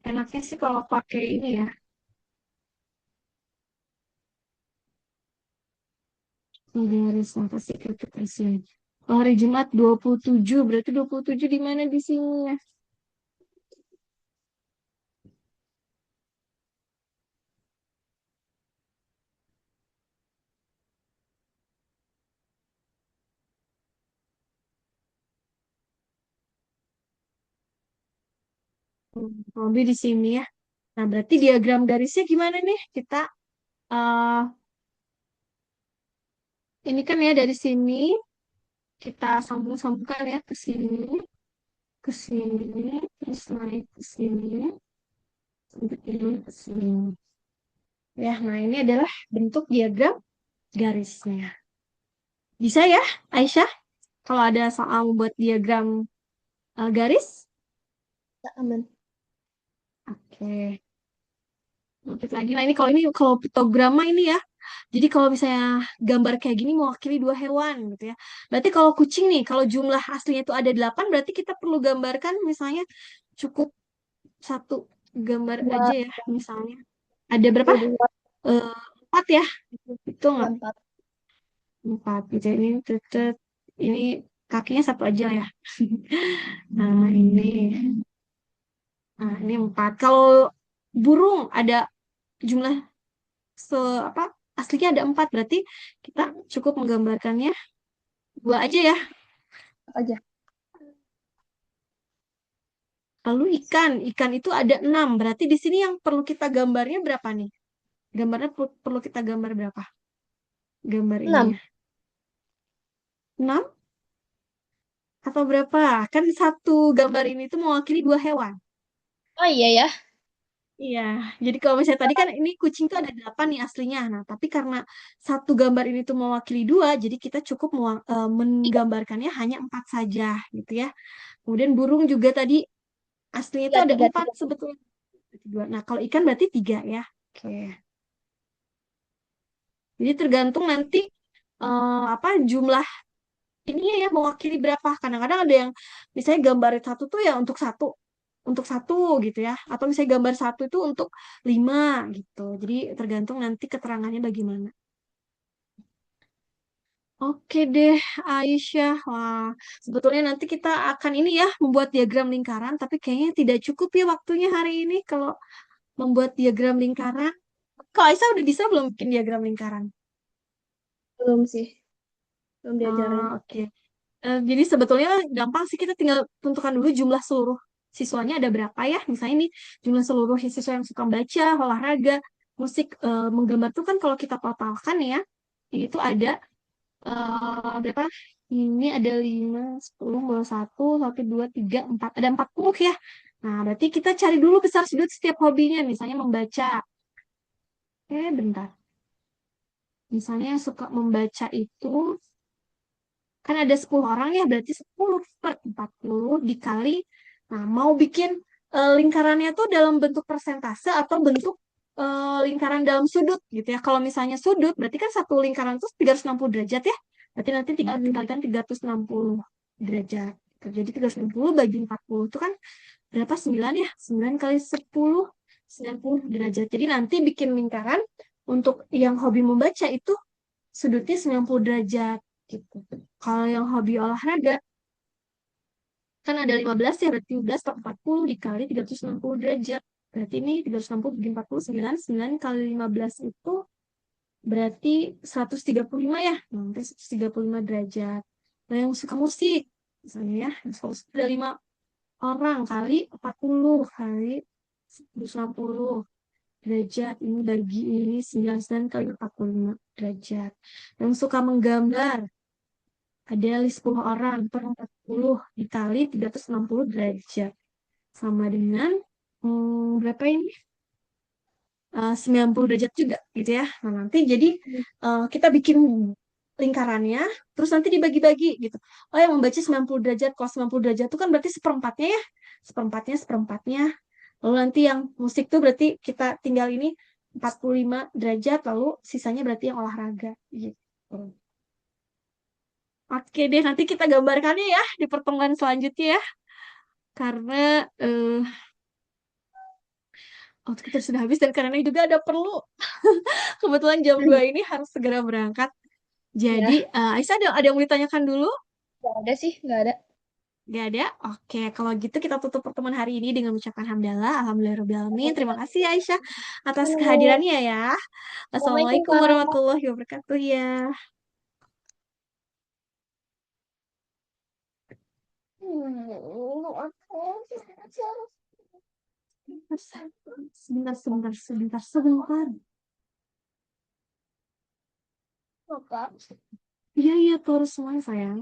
enaknya sih kalau pakai ini ya. Garis kasih titik di sini. Kalau hari Jumat 27 berarti 27 di mana di sini ya? Lebih di sini ya. Nah, berarti diagram garisnya gimana nih? Kita eh ini kan ya dari sini kita sambung-sambungkan ya ke sini, terus naik ke sini, sampai ini ke sini. Ya, nah ini adalah bentuk diagram garisnya. Bisa ya, Aisyah? Kalau ada soal buat diagram garis? Tak aman. Oke. Lanjut lagi. Nah, ini kalau piktograma ini ya. Jadi kalau misalnya gambar kayak gini mewakili dua hewan gitu ya. Berarti kalau kucing nih, kalau jumlah aslinya itu ada 8, berarti kita perlu gambarkan misalnya cukup satu gambar aja Dua, ya. Misalnya ada berapa? ya dua, 4 ya. Itu ya nggak? empat. 4. Gitu. Ini kakinya satu aja ya. Nah, ini 4. Kalau burung ada jumlah se apa aslinya ada 4, berarti kita cukup menggambarkannya dua aja ya. Apa aja? Lalu ikan itu ada 6, berarti di sini yang perlu kita gambarnya berapa nih? Gambarnya perlu kita gambar berapa? Gambar ininya. Enam. 6? Atau berapa? Kan satu gambar ini tuh mewakili dua hewan. Oh iya ya. Iya, jadi kalau misalnya tadi kan ini kucing tuh ada 8 nih aslinya. Nah, tapi karena satu gambar ini tuh mewakili dua, jadi kita cukup menggambarkannya hanya 4 saja, gitu ya. Kemudian burung juga tadi aslinya itu Tiga, ada tiga, 4 tiga. sebetulnya. Dua. Nah, kalau ikan berarti 3 ya. Oke. Jadi tergantung nanti apa jumlah ini ya mewakili berapa. Kadang-kadang ada yang misalnya gambar satu tuh ya untuk satu gitu ya. Atau misalnya gambar satu itu untuk 5 gitu. Jadi tergantung nanti keterangannya bagaimana. Oke deh, Aisyah. Wah, sebetulnya nanti kita akan ini ya membuat diagram lingkaran, tapi kayaknya tidak cukup ya waktunya hari ini kalau membuat diagram lingkaran. Kok Aisyah udah bisa belum bikin diagram lingkaran? Belum sih. Belum Ah, diajarin. oke. Jadi sebetulnya gampang sih kita tinggal tentukan dulu jumlah seluruh siswanya ada berapa ya. Misalnya ini jumlah seluruh siswa yang suka baca, olahraga, musik, menggambar tuh kan kalau kita totalkan ya, itu ada berapa? Ini ada 5, 10, 1, 1, 2, 3, 4. Ada 40 ya. Nah, berarti kita cari dulu besar sudut setiap hobinya. Misalnya membaca. Bentar. Misalnya yang suka membaca itu kan ada 10 orang ya, berarti 10 per 40 dikali. Nah, mau bikin lingkarannya tuh dalam bentuk persentase atau bentuk lingkaran dalam sudut gitu ya. Kalau misalnya sudut, berarti kan satu lingkaran itu 360 derajat ya. Berarti nanti tinggal dikalikan 360 derajat. Jadi 360 bagi 40 itu kan berapa? 9 ya? 9 kali 10, 90 derajat. Jadi nanti bikin lingkaran untuk yang hobi membaca itu sudutnya 90 derajat gitu. Kalau yang hobi olahraga kan ada 15 ya, berarti 15 per 40 dikali 360 derajat. Berarti ini 360 bagi 40, 9, 9 kali 15 itu berarti 135 ya. Nanti 135 derajat. Nah, yang suka musik, misalnya ya, yang suka musik ada 5 orang kali 40 kali 160 derajat. Ini bagi ini 99 kali 45 derajat. Yang suka menggambar, ada 10 orang per 40 dikali 360 derajat. Sama dengan berapa ini? 90 derajat juga gitu ya. Nah, nanti jadi kita bikin lingkarannya, terus nanti dibagi-bagi gitu. Oh, yang membaca 90 derajat, kalau 90 derajat itu kan berarti seperempatnya ya. Seperempatnya, seperempatnya. Lalu nanti yang musik tuh berarti kita tinggal ini 45 derajat, lalu sisanya berarti yang olahraga gitu. Oke deh, nanti kita gambarkannya ya di pertemuan selanjutnya ya. Karena eh, waktu kita sudah habis dan karena juga ada perlu. Kebetulan jam 2 ini harus segera berangkat. Jadi, Ya, Aisyah ada yang mau ditanyakan dulu? nggak ada sih, nggak ada. Gak ada? Oke, kalau gitu kita tutup pertemuan hari ini dengan mengucapkan hamdalah. Alhamdulillahirrahmanirrahim. Terima kasih Aisyah atas kehadirannya ya. Assalamualaikum Wassalamualaikum Kak. warahmatullahi wabarakatuh ya. Sebentar, sebentar, sebentar, sebentar. Kak. Iya, iya, terus semuanya sayang.